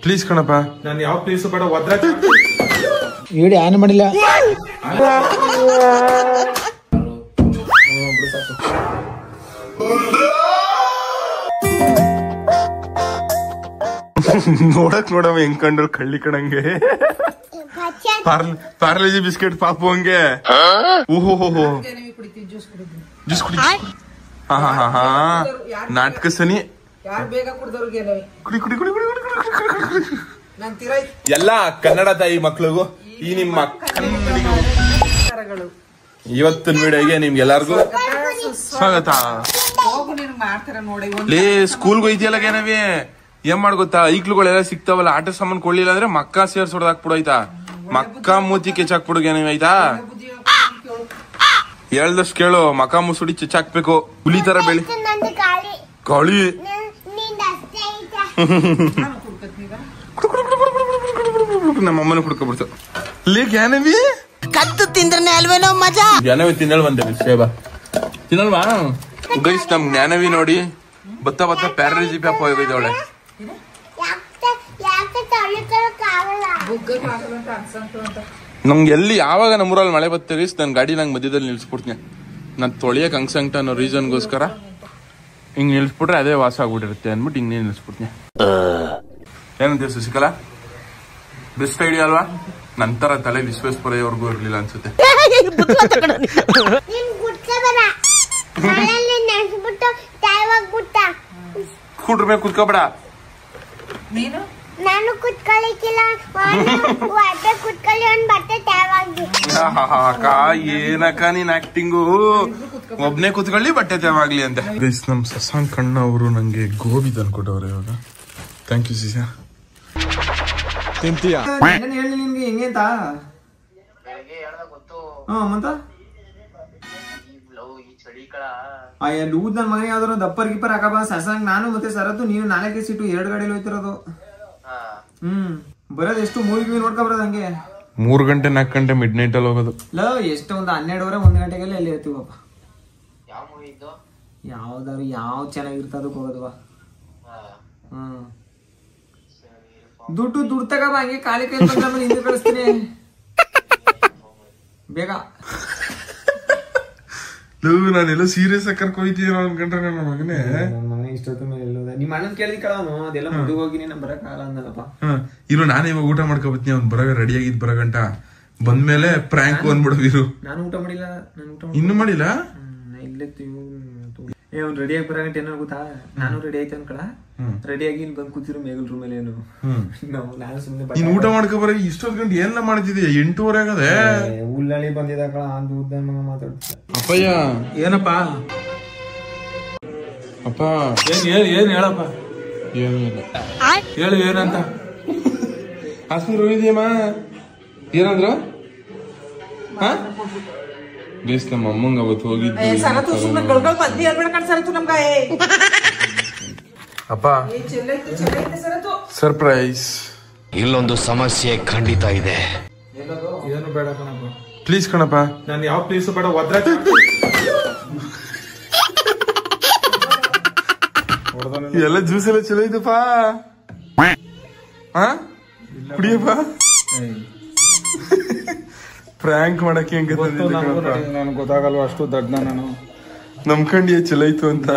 Please ಕಣಪ್ಪ. ನಾನು ಯಾವ ಪ್ಲೀಸ್ ಬೇಡ ಒದ್ರ ಹೇಳಿ ಆನೆ ಮಾಡಿಲ್ಲ. ನೋಡಕ್ ನೋಡವ ಹೆಂಗ್ ಕಂಡ್ರು ಕಳ್ಳಿ ಕಣಂಗೆ. ಪಾರ್ಲೇಜಿ ಬಿಸ್ಕೆಟ್ ಪಾಪು ಹಂಗೆ. ಓಹೋ ಜ್ಯೂಸ್ ಕುಡಿ. ನಾಟಕ ಸನಿ ಎಲ್ಲ ಕನ್ನಡ ತಾಯಿ ಮಕ್ಳಿಗೂ ಈ ನಿಮ್ಮ ಇವತ್ತಿನ ವಿಡಿಯೋಗೆ ನಿಮ್ಗೆಲ್ಲಾರ್ಗು ಸ್ವಾಗತ. ಲೇ ಸ್ಕೂಲ್ಗೆ ಹೋಯ್ತಿಯಲ್ಲ ಏನವಿ ಏನ್ ಮಾಡ್ಗೊತ್ತಾ, ಐಕ್ಳುಗಳೆಲ್ಲ ಸಿಕ್ತಾವಲ್ಲ ಆಟ ಸಾಮಾನು ಕೊಳ್ಳಿಲ್ಲ ಅಂದ್ರೆ ಮಕ್ಕ ಸೇರ್ಸೋಡ್ ಹಾಕ್ಬಿಡು ಆಯ್ತಾ. ಮಕ್ಕ ಮೂತಿ ಕೆಚ್ಚಾಕ್ಬಿಡು ಏನವಿ ಆಯ್ತಾ. ಹೇಳ್ದಷ್ಟು ಕೇಳು, ಮಕ ಮುಸುಡಿ ಚೆಚ್ಚಾಕ್ಬೇಕು. ಹುಲಿ ತರ ಬೆಳಿ ಗಾಳಿ ನಮ್ಮಮ್ಮನ ಕುಡ್ಕೊಬಿಡ್ತು. ಲೇ ಗ್ಯಾನವಿ ಕದ್ದು ತಿಂದ್ರೆ ಅಲ್ವೇನೋ ಮಜಾ. ಜ್ಞಾನವಿ ತಿನ್ನಲ್ ಬಂದೆ ಸೇಬಾ ತಿನ್ನಲ್ವಾ ಗೈಸ್. ನಮ್ ಜ್ಞಾನವಿ ನೋಡಿ ಬತ್ತ ಪ್ಯಾರಲೈಸಿ ಪ್ಯಾಪ್ ಹೋಗಿದ್ದವಳೆ. ನಮ್ಗೆ ಎಲ್ಲಿ ಯಾವಾಗ ನಮ್ಮೂರಲ್ಲಿ ಮಳೆ ಬರ್ತದೆ ಗೈಸ್, ನನ್ ಗಾಡಿ ನಂಗೆ ಮಧ್ಯದಲ್ಲಿ ನಿಲ್ಸ್ಬಿಡ್ತೀನಿ. ನಾನ್ ತೊಳಿಯಕ್ ಹಂಗ್ಸಂಗ್ಟ ಅನ್ನೋ ರೀಸನ್ಗೋಸ್ಕರ ಹಿಂಗ್ ನಿಲ್ಸ್ಬಿಟ್ರೆ ಅದೇ ವಾಸ ಆಗ್ಬಿಟ್ಟಿರುತ್ತೆ ಅನ್ಬಿಟ್ಟು ಹಿಂಗ್ ನಿಲ್ಸ್ಬಿಡ್ತೀನಿ. ಏನಂತೀವಿ ಶಶಿಕಲಾ, ಬೆಸ್ಟ್ ಐಡಿಯಾ ಅಲ್ವಾ? ನಂತರ ತಲೆ ವಿಶ್ವೇಶ್ವರಯ್ಯವ್ರಿಗೂ ಇರ್ಲಿಲ್ಲ ಅನ್ಸುತ್ತೆ. ಕೂಡ್ರ ಮೇಲೆ ಕುತ್ಕೋಬೇಡ. ನಾನು ಕುತ್ಕೊಳ್ಳಿಕ್ಕಿಲ್ಲ, ಏನಕ್ಕ ನೀನ್ ಆಕ್ಟಿಂಗು, ಒಬ್ನೇ ಕುತ್ಕೊಳ್ಳಿ ಬಟ್ಟೆ ತೇವಾಗ್ಲಿ ಅಂತ. ನಮ್ ಶಶಾಂಕ್ ಅಣ್ಣ ಅವರು ನಂಗೆ ಗೋಬಿ ತಂದ್ಕೊಟ್ಟವ್ರೆ ಇವಾಗ. ಥ್ಯಾಂಕ್ ಯು ಸಿಸಾ. ತಿಂತೀಯಾ? ಹೇಳಿ ನಿಮ್ಗೆ ಹೆಂಗೆ ಅಂತ. ಮತ್ತ ಲೂದ್ ನನ್ ಮನೆ ಯಾವ್ದಾರು ದಪ್ಪರ್ ಗಿಪ್ಪರ್ ಹಾಕಬ ಶಶಾಂಕ್. ನಾನು ಮತ್ತೆ ಶರತ್ತು ನೀನು 4 ಸೀಟು 2 ಗಾಡಿಲಿ ಹೋಯ್ತಿರೋದು. ಬರೋದ್ ಎಷ್ಟು ಮೂವಿ ನೋಡ್ಕೊ ಬರೋದು ಹಂಗೆ. 3 ಗಂಟೆ 4 ಗಂಟೆ ಮಿಡ್ ನೈಟ್ ಅಲ್ಲಿ ಹೋಗೋದು. ಎಷ್ಟು ಒಂದು 12 1 ಗಂಟೆಗೆಲ್ಲ ಎಲ್ಲಿ ಇರ್ತೀವಪ್ಪ. ಯಾವ್ದಾರು ಯಾವ್ ಚೆನ್ನಾಗಿರ್ತದ ಹೋಗೋದ್ವಾ. ದುಡ್ಡು ತಗಬ, ಹಂಗೆ ಖಾಲಿ ಕೈ ಹಿಂದೆ ಕಳಿಸ್ತೀನಿ ಬೇಗ. ನಾನೆಲ್ಲ ಸೀರಿಯಸ್ ಆಗಿ ಕರ್ಕೊಯ್ತೀರ ಅನ್ಕೊಂಡ್ರೆ ನನ್ನ ಮಗನೇ. ನನ್ನ ಮಗನೇ ಇಷ್ಟೊತ್ತ ಮೇಲೆ ಎಲ್ಲೋದ. ನಿಮ್ಮ ಅಣ್ಣನ್ ಕೇಳಿ ಕಳವನು ಅದೆಲ್ಲ ಮದುವೆ ಹೋಗಿನಿ ನಮ್ ಬರಕ್ ಆಗಲ್ಲ ಅಂದಲ್ಲಪ್ಪ. ಇರು ನಾನೇ ಇವಾಗ ಊಟ ಮಾಡ್ಕೊಬತ್ತೀನಿ. ಅವ್ನ್ ಬರ ರೆಡಿ ಆಗಿದ್ ಬರಗಂಟ ಬಂದ್ಮೇಲೆ ಪ್ರ್ಯಾಂಕ್ ಬಂದ್ಬಿಡು. ನಾನು ಊಟ ಮಾಡಿಲ್ಲ. ಇನ್ನು ಮಾಡಿಲ್ಲ. ಇಲ್ಲೇ ಅವ್ನು ರೆಡಿ ಆಗಿ ಬರಗಂಟ ಏನೋ ಗೊತ್ತಾ, ನಾನು ರೆಡಿ ಆಯ್ತು ಅನ್ಕಳ. ರೆಡಿ ಆಗಿ ಇಲ್ಲಿ ಬಂದ್ ಕೂತಿರು ಮೇಗಲ್ ರೂಮ್ ಅಲ್ಲಿ. ಏನು ನಾನು ಸುಮ್ನೆ ನೀನ್ ಊಟ ಮಾಡ್ಕೊಬರ ಇಷ್ಟೊಂದ್ ಗಂಟೆ ಏನ ಮಾಡ್ತಿದ್ಯಾ? 8:30 ಆಗದೆ. ಉಳ್ಳಾಳಿ ಬಂದಿದ ಕಳ ಅಂತ ಉದ್ದ ಮಾತಾಡ್ತಿದ್ದ. ಅಪ್ಪಯ್ಯ ಏನಪ್ಪ ಅಪ್ಪ ಏನ್ ಹೇಳಪ್ಪ. ಹೇಳು ಏನಂತ. ಆಸ್ಪತ್ರೆ ಹೋಗಿದ್ಯಮ್ಮ? ಏನಂದ್ರು? ಬೇಸ್ ನಮ್ಮ ಅಮ್ಮಂಗ ಅವತ್ತು ಹೋಗಿದ್ವಿ. ಅಪ್ಪ ಸರ್ಪ್ರೈಸ್. ಇಲ್ಲೊಂದು ಸಮಸ್ಯೆ ಖಂಡಿತ ಇದೆ. ಏನು ಬೇಡ ಕಣಪ್ಪ. ಪ್ಲೀಸ್ ಕಣಪ್ಪ. ನಾನು ಯಾವ ಪ್ಲೀಸ್ ಬೇಡ ಒದ್ರ ಎಲ್ಲ ಜ್ಯೂಸ್ ಎಲ್ಲ ಚಲೋ ಇದಪ್ಪ. ಕುಡಿಯಪ್ಪ. ಪ್ರ್ಯಾಂಕ್ ಮಾಡಕ್ಕೆ ಹೆಂಗ ನನ್ಗೆ ಗೊತ್ತಾಗಲ್ವ ಅಷ್ಟು ದಡ್ನ. ನಾನು ನಮ್ಕಂಡಿಯ ಚಲೋ ಇತ್ತು ಅಂತ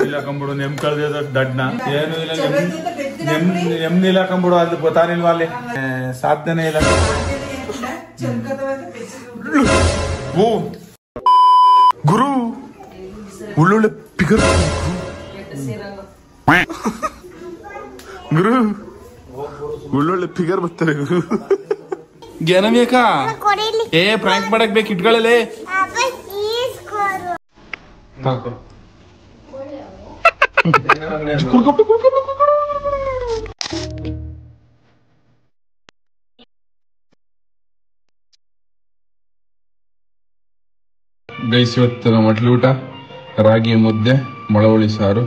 ಇಲ್ಲ ಕಂಬಿಡು. ನೆಮ್ ಕಳ್ದ ದಡ್ನ ಏನು ಇಲ್ಲ. ನೆಮ್ಮದಿಲ್ಲ ಕಂಬಿಡು. ಅದು ಗೊತ್ತಾರಿಲ್ವಾ ಅಲ್ಲಿ ಸಾಧ್ಯನೇ ಇಲ್ಲ. ಓ ಗುರು ಒಳ್ಳೊಳ್ಳೆ ಪಿಗರ್ ಗುರು, ಒಳ್ಳೊಳ್ಳೆ ಫಿಗರ್ ಬರ್ತಾರೆ ಗುರು. ಜ್ಞಾನ ಬೇಕಾ? ಪ್ರ್ಯಾಂಕ್ ಮಾಡಕ್ ಬೇಕು ಇಟ್ಕೊಳ್ಳಲೆ. ಗೈಸ್ ಇವತ್ತು ನಮ್ಮ ಹೋಟ್ಲು ಊಟ ರಾಗಿ ಮುದ್ದೆ, ಮೊಳವಳ್ಳಿ ಸಾರು,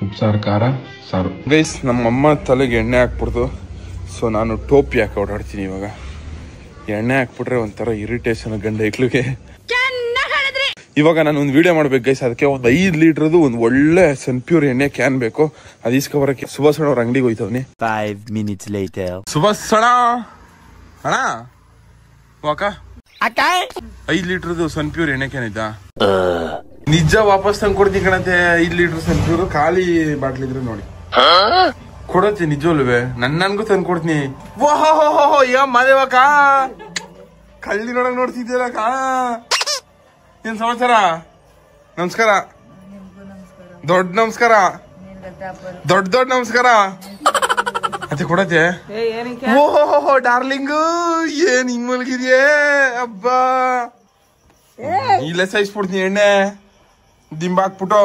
ಉಪ್ಸಾರು, ಖಾರ ಸಾರು. ಗೈಸ್ ನಮ್ಮಮ್ಮ ತಲೆಗೆ ಎಣ್ಣೆ ಹಾಕ್ಬಿಡ್ತು. ಸೊ ನಾನು ಟೋಪಿ ಹಾಕಿ ಓಡಾಡ್ತೀನಿ ಇವಾಗ. ಎಣ್ಣೆ ಹಾಕ್ಬಿಟ್ರೆ ಒಂಥರ ಇರಿಟೇಷನ್ ಗಂಡ ಐಕ್ಳಿಗೆ. ಇವಾಗ ನಾನು ಒಂದು ವಿಡಿಯೋ ಮಾಡ್ಬೇಕು ಗೈಸ್. ಅದಕ್ಕೆ ಒಂದು 5 ಲೀಟರ್ದು ಒಂದು ಒಳ್ಳೆ ಸನ್ಪ್ಯೂರ್ ಎಣ್ಣೆ ಕ್ಯಾನ್ ಬೇಕು. ಅದು ಇಸ್ಕೊಬರಕ್ಕೆ ಸುಭಾಷ್ ಅವ್ರ ಅಂಗಡಿಗೆ ಹೋಯ್ತವ್ನಿ. 5 minutes later. ಸುಭಾಷ್ ಅಣ್ಣ ವಾಕ 5 ಲೀಟರ್ದು ಸನ್ಪ್ಯೂರ್ ಎಣ್ಣೆ ಕ್ಯಾನ್ ಇದ್ದ. ನಿಜ ವಾಪಸ್ ತಂದು ಕೊಡ್ತೀನಿ ಕಣತೆ. 5 ಲೀಟರ್ ಸನ್ಪ್ಯೂರ್ ಖಾಲಿ ಬಾಟ್ಲಿ ಇದ್ರೆ ನೋಡಿ ಕೊಡತ್ತೆ ನಿಜವಲ್ವೇ. ನನ್ಗೂ ತಂದು ಕೊಡ್ತೀನಿ. ಓಹೋ ಯಾ ಮಾದೇವಕ್ಕ ಕಳ್ಳಿ ನೋಡಕ್ ನೋಡ್ತಿದ್ದೀರಕ್ಕ. ಏನ್ ಸಮಾಚಾರ? ನಮಸ್ಕಾರ. ದೊಡ್ಡ ನಮಸ್ಕಾರ. ದೊಡ್ಡ ನಮಸ್ಕಾರ. ಅತ್ತೆ ಕೊಡತ್ತೆ. ಓಹೋ ಡಾರ್ಲಿಂಗ್ ಏನ್ ಹಿಂಗ್ ಮಲಗಿದ್ಯೇ ಅಬ್ಬಾ. ಇಲ್ಲೇ ಸಹಿಸ್ಬಿಡ್ತೀನಿ ಎಣ್ಣೆ ದಿಂಬಾಕ್ಬಿಟ್ಟು.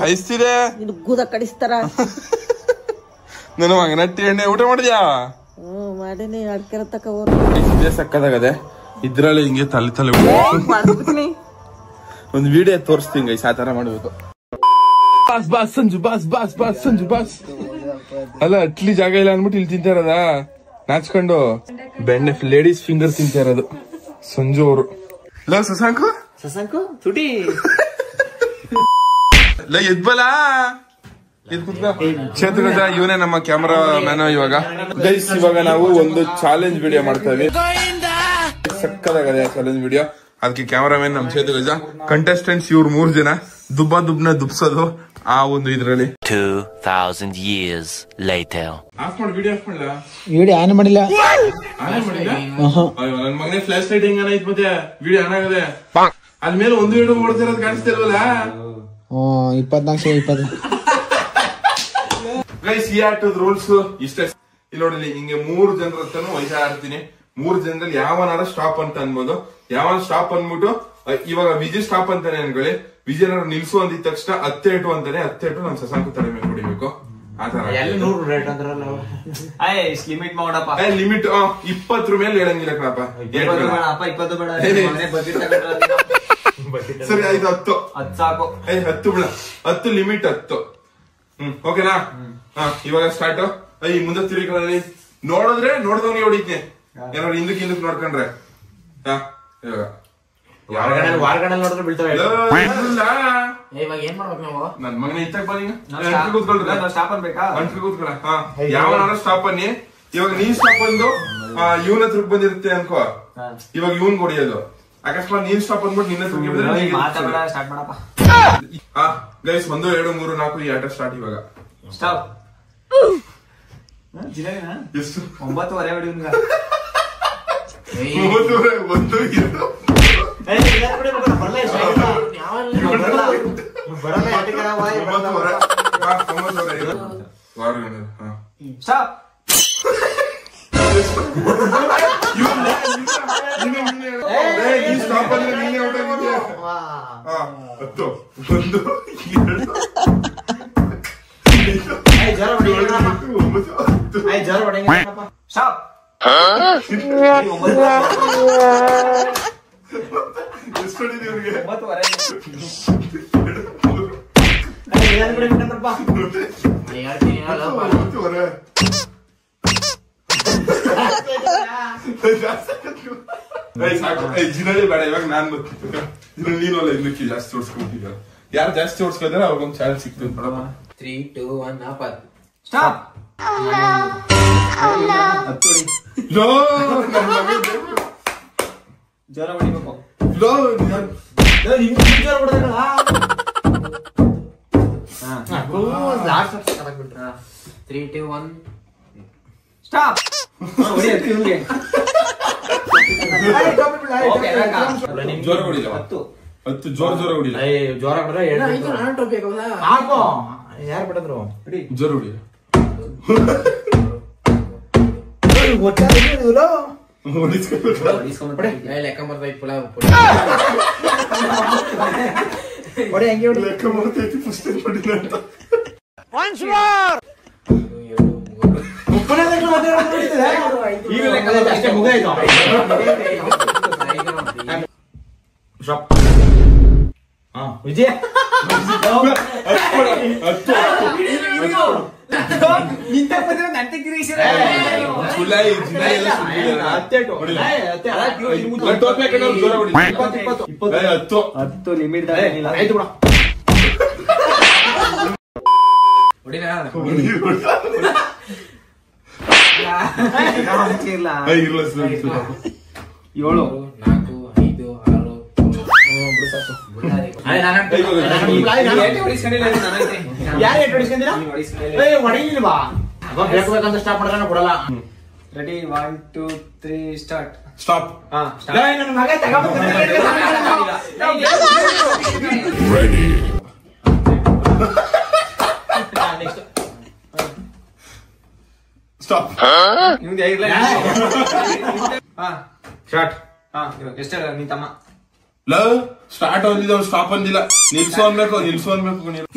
ಸಹಿಸ್ತಿದೆ ಗುದ ಕಡಿಸ್ತಾರ. ನನ್ನ ಮಗನಟ್ಟಿ ಎಣ್ಣೆ ಊಟ ಮಾಡಿದ್ಯಾ? ಮಾಡಿನಿ ಅಡ್ಕೆರ ತಕ ಇದೇ ಸಕ್ಕದಾಗದೆ. ಇದ್ರಲ್ಲಿ ಹಿಂಗೆ ತಲೆ ಒಂದು ವಿಡಿಯೋ ತೋರಿಸ್ತೀನಿ ಗೈಸ್. ಆ ತರ ಮಾಡ್ಬೇಕು. Boss Sanju boss. ಅಲ್ಲ ಅಟ್ಲಿ ಜಾಗ ಇಲ್ಲ ಅನ್ಬಿಟ್ಟು ಇಲ್ಲಿ ತಿಂತಾ ಇರೋದಾ ನಾಚ್ಕೊಂಡು. ಬೆಣ್ಣೆ ಲೇಡೀಸ್ ಫಿಂಗರ್ ತಿಂತಾ ಇರೋದು ಸಂಜು ಅವರು. ಶಶಾಂಕು ತುಟಿ ಎದ್ಬಲ ಕ್ಷೇತ್ರಗಜ ಇವನೇ ನಮ್ಮ ಕ್ಯಾಮರಾ ಮ್ಯಾನ್. ಇವಾಗ ಗೈಸ್ ಇವಾಗ ನಾವು ಒಂದು ಚಾಲೆಂಜ್ ವಿಡಿಯೋ ಮಾಡ್ತೇವೆ. ಸಕ್ಕದಾಗದೆ ಚಾಲೆಂಜ್ ವಿಡಿಯೋ. ಅದಕ್ಕೆ ಕ್ಯಾಮರಾಮನ್ ನಮ್ ಕ್ಷೇತ್ರಗಜ, ಕಂಟೆಸ್ಟೆಂಟ್ಸ್ ಇವ್ರು 3 ಜನ ದುಬ್ಬನ ದುಬ್ಸೋದು ಆ ಒಂದು ಇದ್ರಲ್ಲಿ. 2000 years later. ಆಫ್ ಮಾಡಿ ವಿಡಿಯೋ ಆಫ್ ಮಾಡಲ್ಲ. ವಿಡಿಯೋ ಆನ್ ಮಾಡಿಲ್ಲ. ನನ್ ಮಗನೇ ಫ್ಲಾಶ್ ಲೈಟ್ ಹೆಂಗ ಐತ್ ಮತ್ತೆ ವಿಡಿಯೋ ಆನ್ ಆಗದೆ. ಅಲ್ ಮೇಲೆ ಒಂದು ವಿಡಿಯೋ ಓಡ್ತಿರೋದು ಕಾಣಿಸ್ತಿಲ್ವಲ್ಲ. 24/20 ಗೈಸ್ ಈ ಆಟದ ರೂಲ್ಸ್ ಇಷ್ಟೇ. ಇಲ್ಲಿ ನೋಡಿ ಹಿಂಗೆ 3 ಜನರ ಹತ್ರನು ವಯಸ್ಸ ಆಡ್ತೀನಿ. 3 ಜನರಲ್ಲಿ ಯಾವನಾರ ಸ್ಟಾಪ್ ಅಂತ ಅನ್ಬೋದು. ಯಾವನ ಸ್ಟಾಪ್ ಅನ್ಬಿಟ್ಟು ಇವಾಗ ವಿಜಯ್ ಸ್ಟಾಪ್ ಅಂತಾನೆ ಅನ್ಕೊಳ್ಳಿ. ವಿಜಯನ ನಿಲ್ಸು ಅಂದಿದ ತಕ್ಷಣ 10 ಅಂತಾನೆ 10 ನಮ್ ಶಶಾಂಕು ತಲೆ ಮೇಲೆ ಹೊಡಿಬೇಕು. ಆತರ ಲಿಮಿಟ್ 20 ಮೇಲೆ ಹೇಳಂಗಿಲ್ಲ ಕಣಪ್ಪ. ಸರಿ 5 10 ಸಾಕು. 10 ಬಿಡ 10 ಲಿಮಿಟ್ 10. ಓಕೆನಾ? ಇವಾಗ ಸ್ಟಾರ್ಟ್. ಮುಂದೆ ತಿರುಗಿ ನೋಡಿದ್ರೆ ನೋಡ್ದವ್ನಿಗೆ ಹೊಡಿತೀನಿ. ಏನಾದ್ರು ಹಿಂದಕ್ಕೆ ನೋಡ್ಕೊಂಡ್ರೆ ನನ್ ಮಗನ ಇತ್ತಾಗ ಕೂತ್ಕೊಳ. ಯಾವನಾರ ಸ್ಟಾಪ್ ಅನ್ನಿ. ಇವಾಗ ನೀನ್ ಸ್ಟಾಪ್ ಬಂದು ಇವನ ಹತ್ರಕ್ ಬಂದಿರುತ್ತೆ ಅನ್ಕೋ. ಇವಾಗ ಇವನ್ ಹೊಡಿಯೋದು. ಅಕಸ್ಮಾತ್ ನೀನ್ ಸ್ಟಾಪ್ ಅಂದ್ಬಿಟ್ಟು ನಿನ್ನ ಹತ್ರ ಗೈಸ್ 1 2 3 4 ಈ ಆಟ ಸ್ಟಾರ್ಟ್. ಇವಾಗ ಸ್ಟಾಪ್. ಎಷ್ಟು 9:30 ಹೊಡಿ. ಜಿನಲ್ಲಿ ಬೇಡ. ಇವಾಗ ನಾನ್ ಬರ್ತಿದ್ದೆ. ನೀನಲ್ಲ ಇನ್ನಕ್ಕೆ ಜಾಸ್ತಿ ಓಡಿಸ್ಕೊಂತಿದ್ದ. ಯಾರು ಜಾಸ್ತಿ ಓಡಿಸ್ಕೊಂಡ್ರೆ ಅವ್ರಿಗೊಂದು ಚಾನ್ಸ್ ಸಿಕ್ತದೆ. 3 2 1 ಸ್ಟಾಪ್. ಜ್ವರ ಹೊಡಿಬೇಕು. 3 2 1 ಸ್ಟಾಪ್. ಜೋರ ಹೊಡಿಲ್ಲ. 10 ಜೋರ ಹೊಡಿಲ್ಲ. ಜ್ವರ ಹೊಡೆದ್ರೆ ಯಾರು ಬಿಡದ್ರು ಜೋರ ಹೊಡಿಲ್ಲ. ಲೆಕ್ಕ ಮಾಡ್ತಾ ಇತ್ತು. ಲೆಕ್ಕ ಮಾಡ್ತೈತಿ ಪುಸ್ತಕ ಹೊಡಿಲ್ಲ ಅಂತ. ವಿಜಯ 10 ಲಿಮಿಟ್ ಬೇಕಂತ ಸ್ಟಾಪ್ ಮಾಡಿದ್ರೆ ಕೊಡಲ್ಲ. Ready 1 2 3 start. Stop. Stop. Start. ಎಷ್ಟು ನೀ ತಮ್ಮ ಸ್ಟಾರ್ಟ್ ಅಂದಿದ್ದ ಸ್ಟಾಪ್ ಅಂದಿಲ್ಲ. ನಿಲ್ಸು ಅನ್ಬೇಕು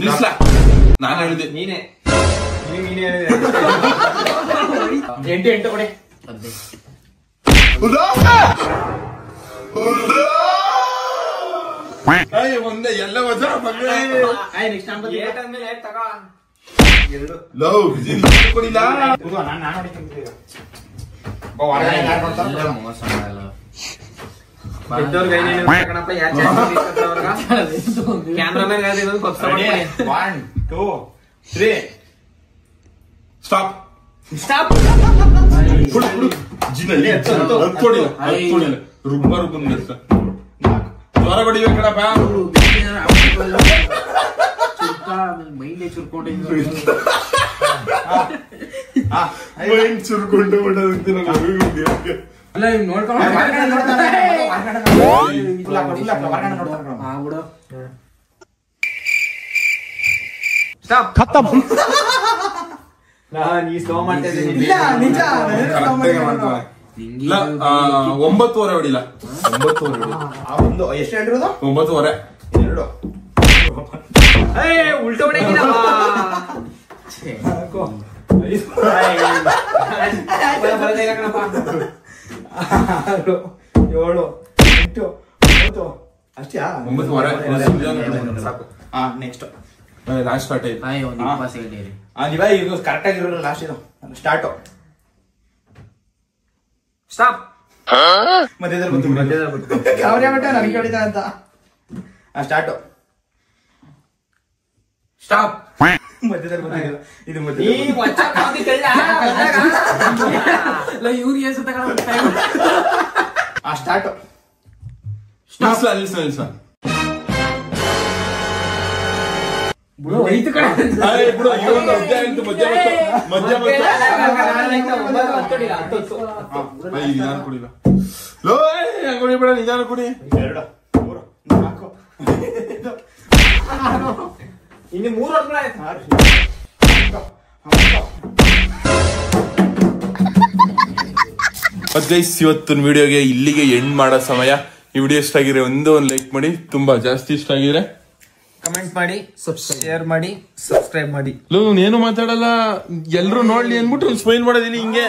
ನಿಲ್ಸ್ಲಾ ನಾನು ಹೇಳಿದೆ. ನೀನೇ ಹೇಳಿದೆ. 8 ಕೊಡಿ. ಒಂದೇ ಎಲ್ಲ ವಜ ಕೊಡಿಲ್ಲ. Cameraman 1 2 3 stop. ಸ್ಟಾಪ್. ಜಿನಲ್ಲಿ ರುಬ್ಬ ಜ್ವರ ಬಡಿಬೇಕಡಪ್ಪ. ಮೈಂಡ್ ಚುರ್ಕೊಂಡು ನೀ ಸ್ಲೋ ಮಾಡ್ತಾ ಇದ್ದೀನಿ. 9:15 ಹೊಡಿಲ್ಲ. 9:15 ಎಷ್ಟು ಹೇಳಿರೋದು? 9:15 2 ಉಲ್ಟಾ ಹೊಡೆಯಲ್ಲ. 7 8 9 ಅಷ್ಟೇ. 9:15 ಸಾಕು. ನೆಕ್ಸ್ಟ್ ಲಾಸ್ಟ್ ಸ್ಟಾರ್ಟ್ ಇದು ಕರೆಕ್ಟ್ ಆಗಿರೋ ಲಾಸ್ಟ್ ಇದು ಸ್ಟಾರ್ಟ್. ಸ್ಟಾಪ್. ಮಧ್ಯದಲ್ಲಿ ಬಂತು ನನಗೆ ಹೊಡಿತಾ ಅಂತ. ಸ್ಟಾರ್ಟ್. ಸ್ಟಾಪ್. ಮಧ್ಯದಲ್ಲಿ ಬಂದಿಲ್ಲ ಇದು ಸ್ಟಾರ್ಟ್. ನಿಲ್ಸ ಕುಡಿಬೇಡ ನಿಧಾನ ಕುಡಿ. 2 3 4 ಇನ್ನು 3 ವರ್ಷ ಆಯ್ತು. ಗೈಸ್ ಇವತ್ತಿನ ವಿಡಿಯೋಗೆ ಇಲ್ಲಿಗೆ ಎಂಡ್ ಮಾಡೋ ಸಮಯ. ಈ ವಿಡಿಯೋ ಇಷ್ಟ ಆಗಿದ್ರೆ ಒಂದು ಲೈಕ್ ಮಾಡಿ, ತುಂಬಾ ಜಾಸ್ತಿ ಇಷ್ಟ ಆಗಿದ್ರೆ ಕಮೆಂಟ್ ಮಾಡಿ, ಶೇರ್ ಮಾಡಿ, ಸಬ್ಸ್ಕ್ರೈಬ್ ಮಾಡಿ. ಏನು ಮಾತಾಡಲ್ಲ, ಎಲ್ರು ನೋಡ್ಲಿ ಅನ್ಬಿಟ್ಟು ಸ್ಮೈಲ್ ಮಾಡೋದಿನಿ ಹಿಂಗೆ.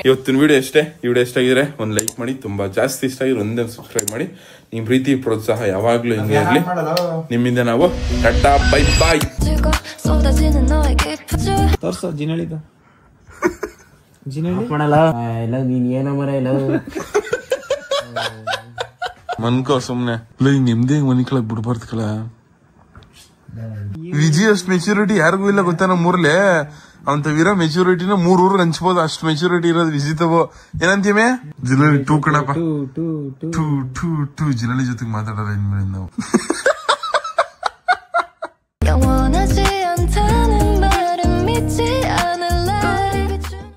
ಇವತ್ತಿನ ವಿಡಿಯೋ ಅಷ್ಟೇ. ಈ ವಿಡಿಯೋ ಇಷ್ಟ ಆಗಿದ್ರೆ ಒಂದ್ ಲೈಕ್ ಮಾಡಿ, ತುಂಬಾ ಜಾಸ್ತಿ ಇಷ್ಟ ಆಗಿದ್ರೆ ಒಂದೇ ಸಬ್ಸ್ಕ್ರೈಬ್ ಮಾಡಿ. ನಿಮ್ ಪ್ರೀತಿ ಪ್ರೋತ್ಸಾಹ ಯಾವಾಗ್ಲೂ ಹಿಂಗೆ ಇರ್ಲಿ. ನಿಮ್ಮಿಂದ ನಾವು ಟಾಟಾ ಬೈ ಬಾಯ್. ತೋರ್ಸೋ ಜಿನಳಿದು ಮಾಡಲ್ಲ ಎಲ್ಲ ನೀನ್ ಏನ ಮರ ಎಲ್ಲ ಮನ್ಕೋ ಸುಮ್ನೆ ನಿಮ್ದೇ ಮನಿಕಳಕ್ ಬಿಡ್ಬಾರ್ದು ಕಲ. ವಿಜಯ್ ಅಷ್ಟ್ ಮೆಚುರಿಟಿ ಯಾರಿಗೂ ಇಲ್ಲ ಗೊತ್ತಾ ನಮ್ಮೂರ್ಲೆ. ಅವಂತವಿರೋ ಮೆಚುರಿಟಿನ 3 ಊರ್ಗ್ ಹಂಚ್ಬೋದು, ಅಷ್ಟ್ ಮೆಚುರಿಟಿ ಇರೋದು ವಿಜಿತವೋ. ಏನಂತೀವಿ ಜಿಲ್ಲಲ್ಲಿ 2 ಕಣಪ್ಪ. 2 ಜಿಲ್ಲಲ್ಲಿ ಜೊತೆಗೆ ಮಾತಾಡೋಲ್ಲ ಇನ್ಮೇಲೆ ನಾವು.